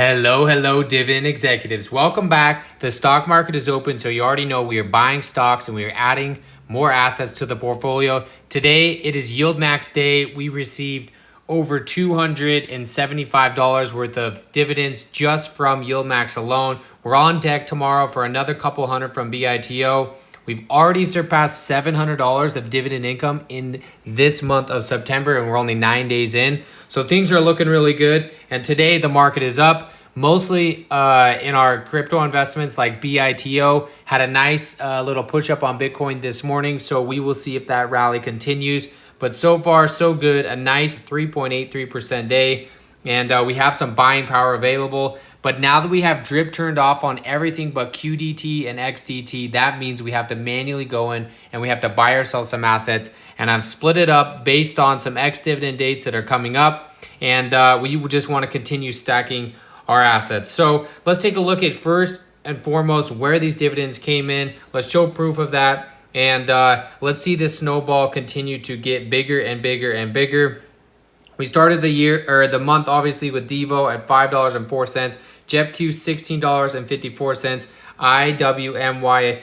Hello, dividend executives. Welcome back. The stock market is open, so you already know we are buying stocks and we are adding more assets to the portfolio. Today, it is YieldMax Day. We received over $275 worth of dividends just from YieldMax alone. We're on deck tomorrow for another couple hundred from BITO. We've already surpassed $700 of dividend income in this month of September, and we're only 9 days in. So things are looking really good. And today the market is up, mostly in our crypto investments like BITO. Had a nice little push up on Bitcoin this morning. So we will see if that rally continues. But so far, so good. A nice 3.83% day. And we have some buying power available. But now that we have drip turned off on everything but Qdte and xdte, that means we have to manually go in and we have to buy ourselves some assets. And I've split it up based on some ex-dividend dates that are coming up. And we just want to continue stacking our assets. So let's take a look at first and foremost where these dividends came in. Let's show proof of that. And let's see this snowball continue to get bigger and bigger and bigger. We started the year or the month obviously with Devo at $5.04, JEPQ $16.54, IWMY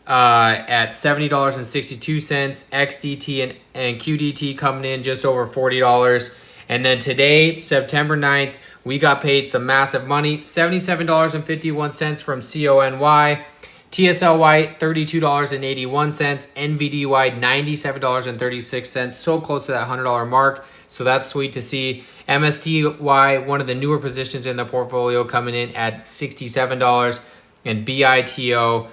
at $70.62, XDT and Qdte coming in just over $40. And then today, September 9th, we got paid some massive money, $77.51 from CONY, TSLY $32.81, NVDY $97.36, so close to that $100 mark. So that's sweet to see. MSTY, one of the newer positions in the portfolio, coming in at $67, and BITO,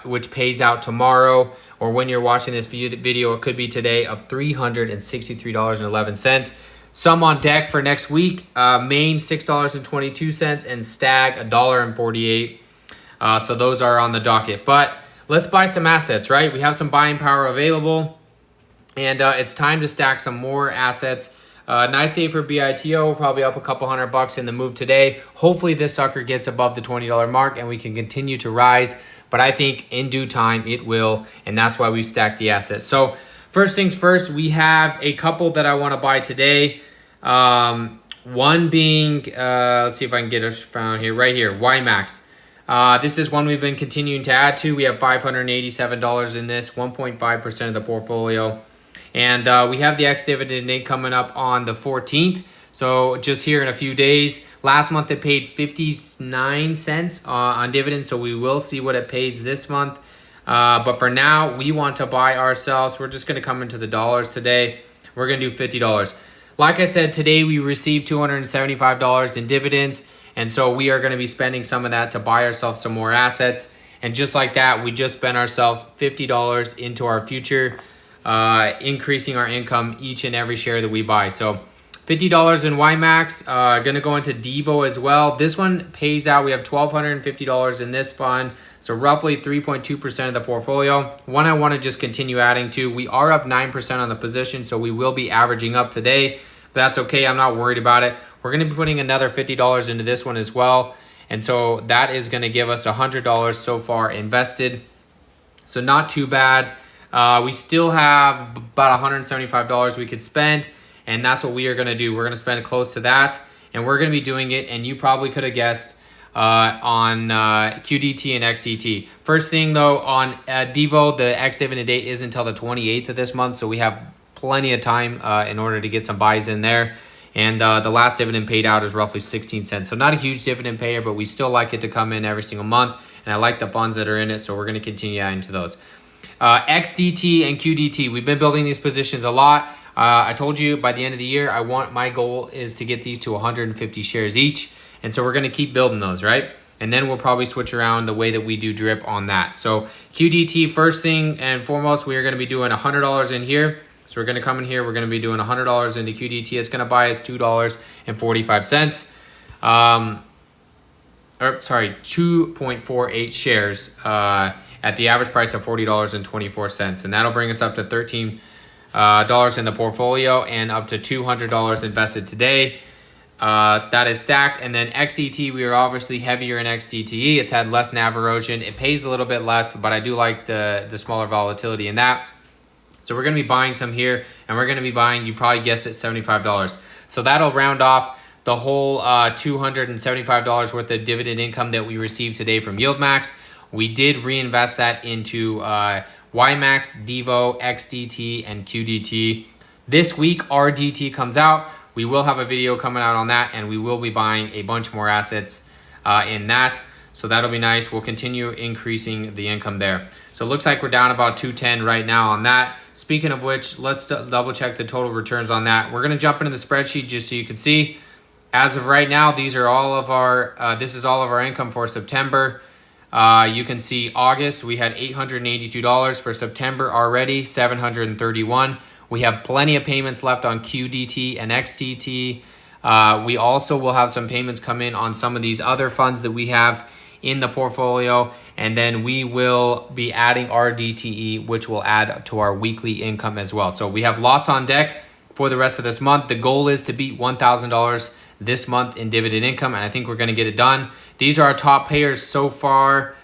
which pays out tomorrow, or when you're watching this video, it could be today, of $363.11. Some on deck for next week, Maine $6.22, and Stag $1.48. So those are on the docket. But let's buy some assets, right? We have some buying power available. And it's time to stack some more assets. Nice day for BITO. Probably up a couple $100 in the move today. Hopefully this sucker gets above the $20 mark and we can continue to rise. But I think in due time it will. And that's why we stacked the assets. So first things first, we have a couple that I want to buy today. One being, let's see if I can get it found here. Right here, YieldMax. This is one we've been continuing to add to. We have $587 in this, 1.5% of the portfolio. And we have the ex-dividend date coming up on the 14th. So just here in a few days. Last month it paid 59 cents on dividends. So we will see what it pays this month. But for now, we want to buy ourselves. We're just going to come into the dollars today. We're going to do $50. Like I said, today we received $275 in dividends. And so we are going to be spending some of that to buy ourselves some more assets. And just like that, we just spent ourselves $50 into our future, increasing our income each and every share that we buy. So $50 in YieldMax, going to go into Devo as well. This one pays out. We have $1,250 in this fund. So roughly 3.2% of the portfolio. One I want to just continue adding to. We are up 9% on the position, so we will be averaging up today. But that's okay. I'm not worried about it. We're going to be putting another $50 into this one as well. And so that is going to give us $100 so far invested. So not too bad. We still have about $175 we could spend. And that's what we are going to do. We're going to spend close to that. And we're going to be doing it. And you probably could have guessed on Qdte and xdte. First thing though, on Devo, the ex-dividend date is until the 28th of this month. So we have plenty of time in order to get some buys in there. And the last dividend paid out is roughly 16 cents. So not a huge dividend payer, but we still like it to come in every single month. And I like the funds that are in it, so we're going to continue adding to those. XDT and Qdte, we've been building these positions a lot. I told you by the end of the year, my goal is to get these to 150 shares each. And so we're going to keep building those, right? And then we'll probably switch around the way that we do drip on that. So Qdte, first thing and foremost, we are going to be doing $100 in here. So we're going to come in here. We're going to be doing $100 into Qdte. It's going to buy us $2.45. 2.48 shares at the average price of $40.24. And that'll bring us up to $13 in the portfolio and up to $200 invested today. So that is stacked. And then XDT, we are obviously heavier in XDTE. It's had less NAV erosion. It pays a little bit less, but I do like the smaller volatility in that. So we're going to be buying some here, and we're going to be buying, you probably guessed it, $75. So that'll round off the whole $275 worth of dividend income that we received today from YieldMax. We did reinvest that into YieldMax, Devo, XDT, and Qdte. This week, rdte comes out. We will have a video coming out on that, and we will be buying a bunch more assets in that. So that'll be nice. We'll continue increasing the income there. So it looks like we're down about 210 right now on that. Speaking of which, let's double check the total returns on that. We're gonna jump into the spreadsheet just so you can see. As of right now, these are all of our, this is all of our income for September. You can see August, we had $882 for September already, 731. We have plenty of payments left on Qdte and xdte. We also will have some payments come in on some of these other funds that we have in the portfolio. And then we will be adding rdte, which will add to our weekly income as well. So we have lots on deck for the rest of this month. The goal is to beat $1,000 this month in dividend income, and I think we're going to get it done. These are our top payers so far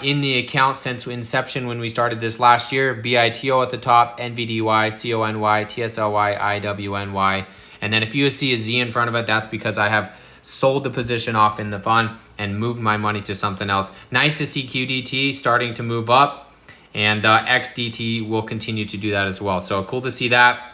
in the account since inception when we started this last year. BITO at the top, NVDY, CONY, TSLY, IWNY. And then if you see a Z in front of it, that's because I have sold the position off in the fund and moved my money to something else. Nice to see Qdte starting to move up, and xdte will continue to do that as well. So cool to see that.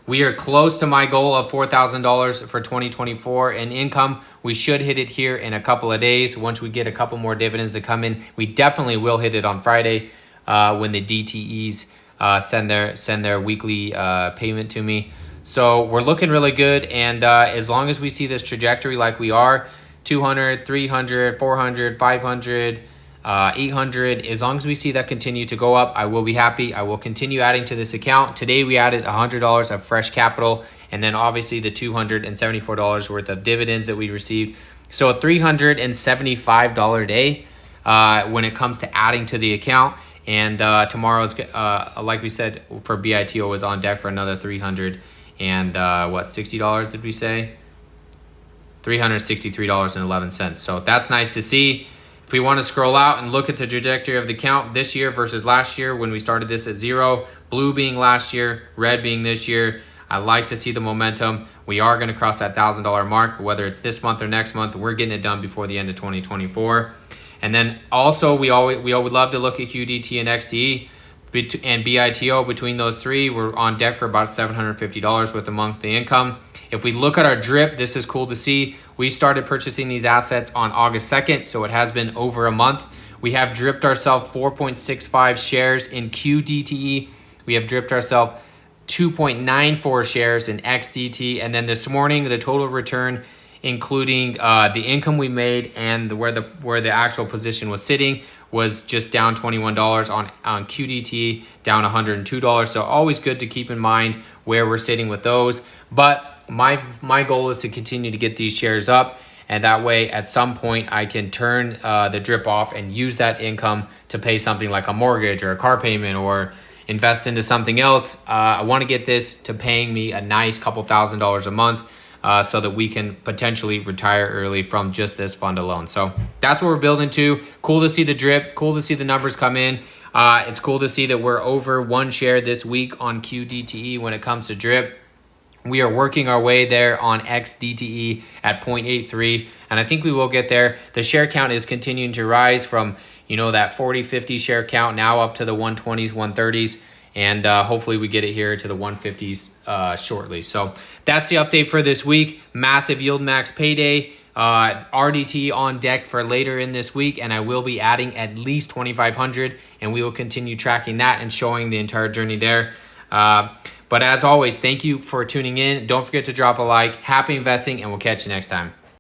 We are close to my goal of $4,000 for 2024 in income. We should hit it here in a couple of days. Once we get a couple more dividends to come in, we definitely will hit it on Friday when the DTEs send their weekly payment to me. So we're looking really good. And as long as we see this trajectory like we are, 200, 300, 400, 500, 800, as long as we see that continue to go up, I will be happy. I will continue adding to this account. Today we added $100 of fresh capital, and then obviously the $274 worth of dividends that we received. So a $375 day when it comes to adding to the account. And tomorrow's, like we said, for BITO is on deck for another 300 and $60 did we say? $363.11. So that's nice to see. If we want to scroll out and look at the trajectory of the account this year versus last year when we started this at 0, blue being last year, red being this year, I like to see the momentum. We are going to cross that $1,000 mark, whether it's this month or next month. We're getting it done before the end of 2024. And then also we would love to look at Qdte and xdte and BITO. Between those three, we're on deck for about $750 worth of monthly income. If we look at our drip, this is cool to see. We started purchasing these assets on August 2nd, so it has been over a month. We have dripped ourselves 4.65 shares in Qdte. We have dripped ourselves 2.94 shares in xdte. And then this morning, the total return, including the income we made and where the actual position was sitting, was just down $21 on Qdte, down $102. So always good to keep in mind where we're sitting with those. But my goal is to continue to get these shares up, and that way at some point I can turn the drip off and use that income to pay something like a mortgage or a car payment or invest into something else. I want to get this to paying me a nice couple $1,000s a month so that we can potentially retire early from just this fund alone. So that's what we're building to. Cool to see the drip, cool to see the numbers come in. It's cool to see that we're over 1 share this week on Qdte when it comes to drip. We are working our way there on xdte at 0.83, and I think we will get there. The share count is continuing to rise from, that 40, 50 share count now up to the 120s, 130s, and hopefully we get it here to the 150s shortly. So that's the update for this week. Massive YieldMax Payday. rdte on deck for later in this week, and I will be adding at least 2,500, and we will continue tracking that and showing the entire journey there. But as always, thank you for tuning in. Don't forget to drop a like. Happy investing, and we'll catch you next time.